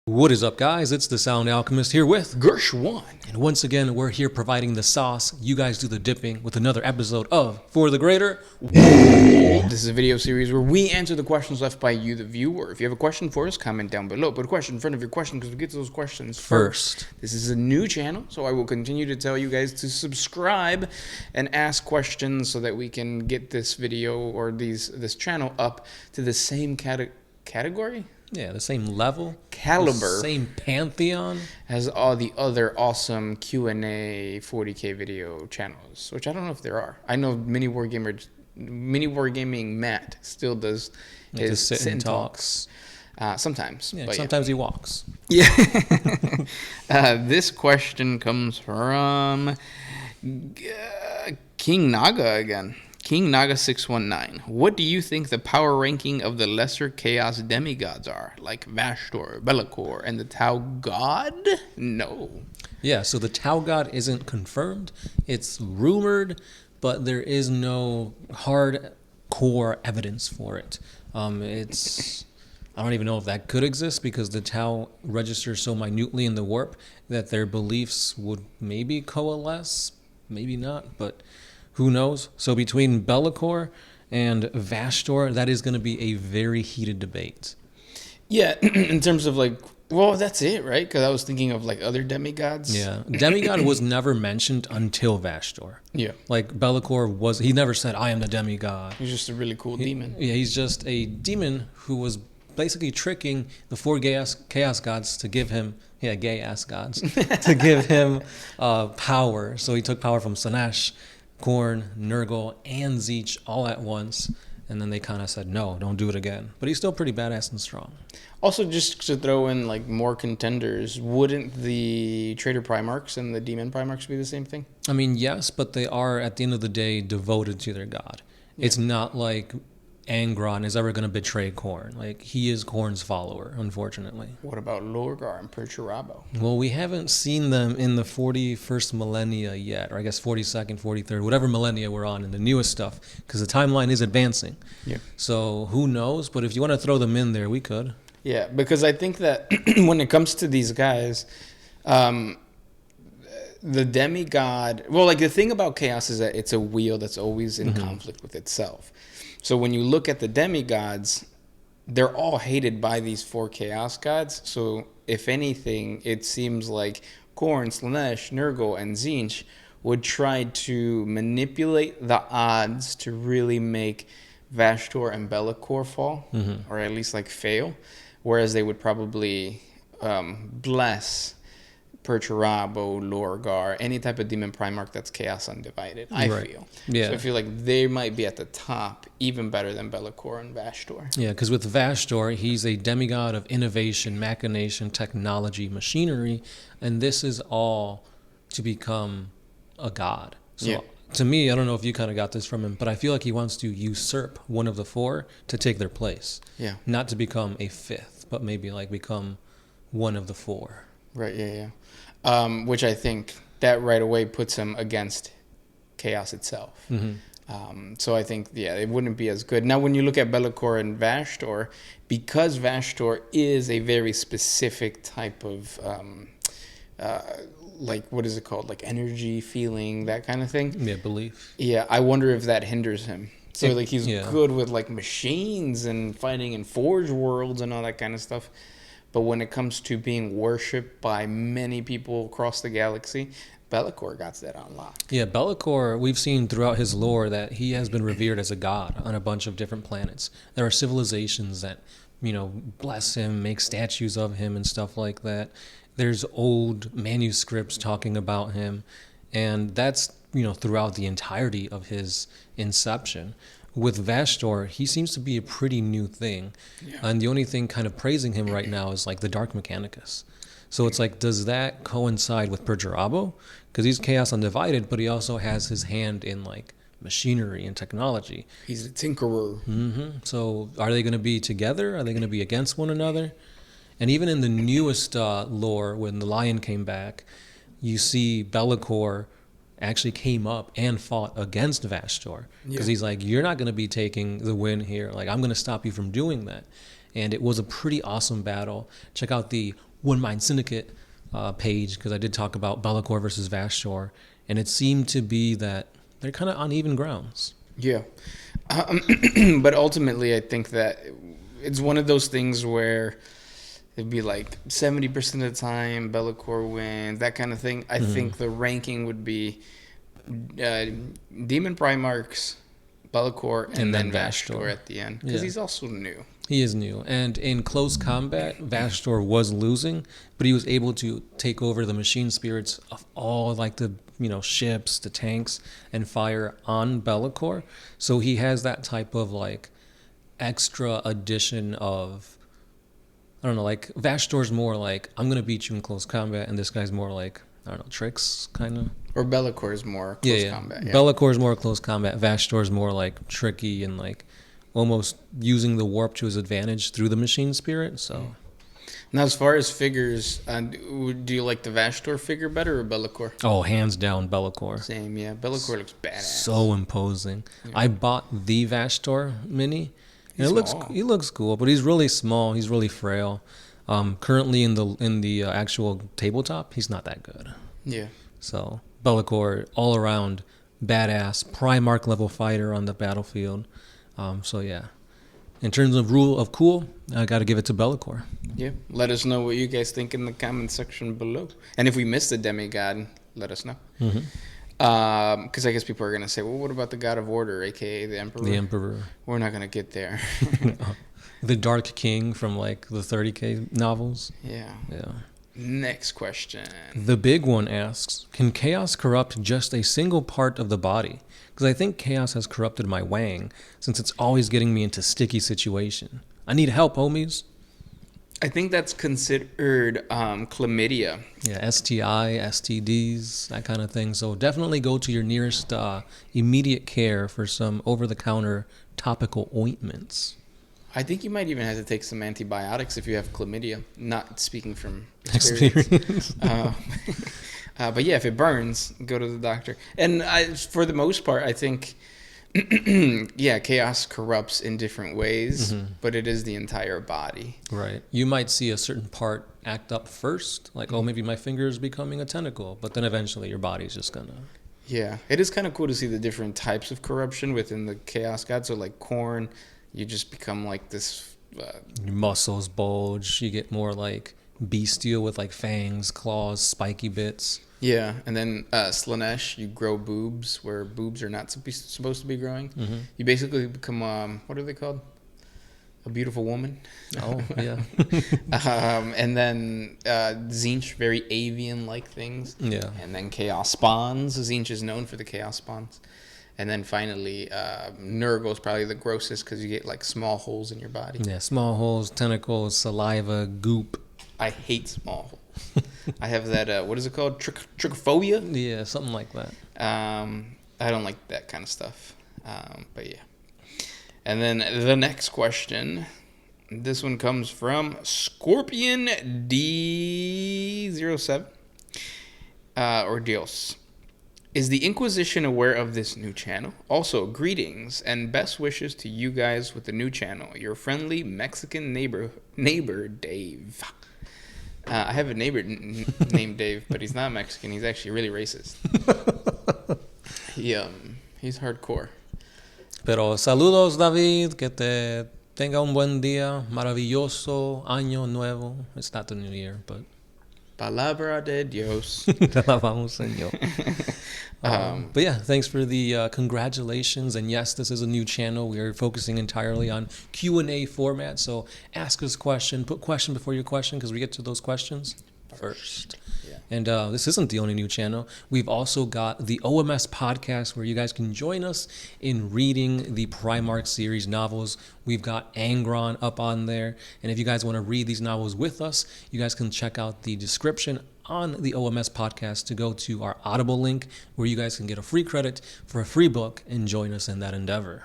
What is up, guys? It's the Sound Alchemist here with Gersh1. And once again, we're here providing the sauce. You guys do the dipping with another episode of For the Greater. This is a video series where we answer the questions left by you, the viewer. If you have a question for us, comment down below. Put a question in front of your question because we get to those questions first. This is a new channel, so I will continue to tell you guys to subscribe and ask questions so that we can get this video or this channel up to the same category? Yeah, the same level, caliber, same pantheon as all the other awesome Q&A 40K video channels, which I don't know if there are. I know Mini Wargaming Matt still does his sit and talks. Sometimes. Yeah, sometimes he walks. Yeah. This question comes from King Naga again. King Naga 619. What do you think the power ranking of the lesser chaos demigods are? Like Vashtor, Be'lakor, and the Tau God? No. Yeah, so the Tau God isn't confirmed. It's rumored, but there is no hard core evidence for it. I don't even know if that could exist because the Tau registers so minutely in the warp that their beliefs would maybe coalesce, maybe not, but who knows? So between Be'lakor and Vashtor, that is going to be a very heated debate. Yeah, in terms of that's it, right? Because I was thinking of other demigods. Yeah, demigod was never mentioned until Vashtor. Yeah. Like Be'lakor he never said, I am the demigod. He's just a really cool demon. Yeah, he's just a demon who was basically tricking the four chaos gods to give him, gay-ass gods, to give him power. So he took power from Slaanesh, Khorne, Nurgle, and Tzeentch all at once, and then they kind of said, no, don't do it again. But he's still pretty badass and strong. Also, just to throw in more contenders, wouldn't the Traitor Primarchs and the Demon Primarchs be the same thing? I mean, yes, but they are, at the end of the day, devoted to their god. Yeah. It's not like Angron is ever going to betray Khorne. He is Khorne's follower, unfortunately. What about Lorgar and Perturabo? Well, we haven't seen them in the 41st millennia yet, or I guess 42nd, 43rd, whatever millennia we're on in the newest stuff, because the timeline is advancing. Yeah. So who knows? But if you want to throw them in there, we could. Yeah, because I think that when it comes to these guys, the demigod... Well, the thing about chaos is that it's a wheel that's always in conflict with itself. So when you look at the demigods, they're all hated by these four chaos gods. So if anything, it seems like Khorne, Slaanesh, Nurgle, and Tzeentch would try to manipulate the odds to really make Vashtor and Be'lakor fall, or at least fail, whereas they would probably bless Perturabo, Lorgar, any type of demon primarch that's chaos undivided, I feel. Yeah. So I feel like they might be at the top, even better than Be'lakor and Vashtor. Yeah, because with Vashtor, he's a demigod of innovation, machination, technology, machinery, and this is all to become a god. So to me, I don't know if you kind of got this from him, but I feel like he wants to usurp one of the four to take their place. Yeah. Not to become a fifth, but maybe become one of the four. Right, yeah. Which I think that right away puts him against chaos itself. So I think, it wouldn't be as good. Now, when you look at Be'lakor and Vashtor, because Vashtor is a very specific type of, what is it called? Energy, feeling, that kind of thing. Yeah, belief. Yeah, I wonder if that hinders him. So, he's good with, machines and fighting in Forge Worlds and all that kind of stuff. But when it comes to being worshipped by many people across the galaxy, Be'lakor got that on lock. Yeah, Be'lakor, we've seen throughout his lore that he has been revered as a god on a bunch of different planets. There are civilizations that, bless him, make statues of him and stuff like that. There's old manuscripts talking about him, and that's, throughout the entirety of his inception. With Vashtor, he seems to be a pretty new thing. Yeah. And the only thing kind of praising him right now is the Dark Mechanicus. So it's does that coincide with Perturabo? Because he's Chaos Undivided, but he also has his hand in machinery and technology. He's a tinkerer. So are they going to be together? Are they going to be against one another? And even in the newest lore, when the Lion came back, you see Be'lakor actually came up and fought against Vashtor because he's like, you're not going to be taking the win here. Like, I'm going to stop you from doing that. And it was a pretty awesome battle. Check out the One Mind Syndicate page, because I did talk about Be'lakor versus Vashtor, and it seemed to be that they're kind of on even grounds. Yeah. But ultimately, I think that it's one of those things where it'd be like 70% of the time Be'lakor wins, that kind of thing. I think the ranking would be Demon Primarchs, Be'lakor, and then Vashtor at the end. Because he's also new. He is new. And in close combat, Vashtor was losing, but he was able to take over the machine spirits of all like the ships, the tanks, and fire on Be'lakor. So he has that type of like extra addition of, I don't know, like Vashtor's more like, I'm going to beat you in close combat, and this guy's more like, I don't know, tricks, kind of. Or Be'lakor is more close combat. Yeah. Be'lakor is more close combat. Vashtor is more like tricky and like almost using the warp to his advantage through the machine spirit. So now, as far as figures, do you like the Vashtor figure better or Be'lakor? Oh, hands down, Be'lakor. Same, yeah. Be'lakor looks badass. So imposing. Yeah. I bought the Vashtor mini. And he looks cool, but he's really small. He's really frail. Currently in the actual tabletop, he's not that good. Yeah. So Be'lakor, all around badass Primarch level fighter on the battlefield. So yeah, in terms of rule of cool, I got to give it to Be'lakor. Yeah. Let us know what you guys think in the comment section below, and if we missed a demigod, let us know. Because I guess people are gonna say, well, what about the God of Order, aka the Emperor? The Emperor. We're not gonna get there. The Dark King from like the 30K novels. Yeah. Yeah. Next question. The big one asks, can chaos corrupt just a single part of the body? Because I think chaos has corrupted my wang, since it's always getting me into sticky situation. I need help, homies. I think that's considered chlamydia. Yeah, STI, STDs, that kind of thing. So definitely go to your nearest immediate care for some over-the-counter topical ointments. I think you might even have to take some antibiotics if you have chlamydia. Not speaking from experience. But yeah, if it burns, go to the doctor. And for the most part, I think, yeah, chaos corrupts in different ways, but it is the entire body. Right. You might see a certain part act up first, like, oh, maybe my finger is becoming a tentacle, but then eventually your body's just gonna... Yeah, it is kind of cool to see the different types of corruption within the chaos god. So like Korn, you just become like this... your muscles bulge, you get more like bestial with like fangs, claws, spiky bits. Yeah, and then Slanesh, you grow boobs where boobs are not supposed to be growing. You basically become, what are they called? A beautiful woman. Oh, yeah. And then Tzeentch, very avian-like things. Yeah. And then Chaos spawns. Tzeentch is known for the Chaos spawns. And then finally, Nurgle is probably the grossest because you get like small holes in your body. Yeah, small holes, tentacles, saliva, goop. I hate small holes. I have that, what is it called? Trichophobia? Yeah, something like that. I don't like that kind of stuff. But yeah. And then the next question. This one comes from Scorpion D07. Or Dios. Is the Inquisition aware of this new channel? Also, greetings and best wishes to you guys with the new channel. Your friendly Mexican neighbor Dave. I have a neighbor named Dave, but he's not Mexican. He's actually really racist. He's hardcore. Pero saludos, David. Que te tenga un buen día. Maravilloso año nuevo. It's not the new year, but... Palabra de Dios. Te alabamos, Señor. But yeah, thanks for the congratulations. And yes, this is a new channel. We are focusing entirely on Q&A format. So ask us a question. Put question before your question because we get to those questions first. Yeah. And this isn't the only new channel. We've also got the OMS podcast where you guys can join us in reading the Primarch series novels. We've got Angron up on there. And if you guys want to read these novels with us, you guys can check out the description on the OMS podcast to go to our Audible link where you guys can get a free credit for a free book and join us in that endeavor.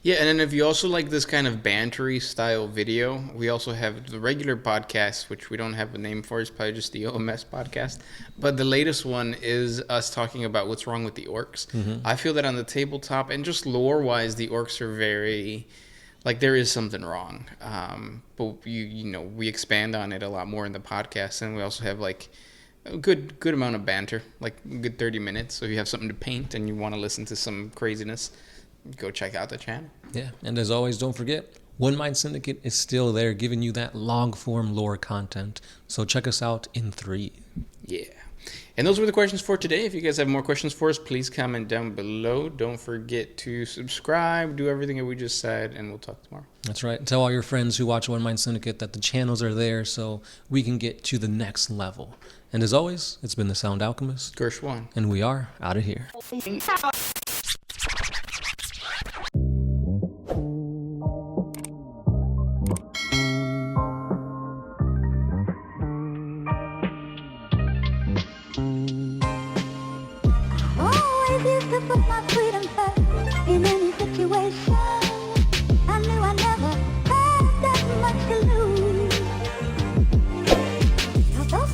Yeah, and then if you also like this kind of bantery style video, we also have the regular podcast, which we don't have a name for. It's probably just the OMS podcast. But the latest one is us talking about what's wrong with the orcs. I feel that on the tabletop and just lore-wise, the orcs are very like there is something wrong. But you know, we expand on it a lot more in the podcast, and we also have like a good amount of banter, like a good 30 minutes. So if you have something to paint and you want to listen to some craziness, go check out the channel. Yeah, and as always, don't forget, One Mind Syndicate is still there giving you that long form lore content. So check us out in 3. Yeah. And those were the questions for today. If you guys have more questions for us, please comment down below. Don't forget to subscribe, do everything that we just said, and we'll talk tomorrow. That's right. Tell all your friends who watch One Mind Syndicate that the channels are there so we can get to the next level. And as always, it's been the Sound Alchemist. Gershwan. And we are out of here.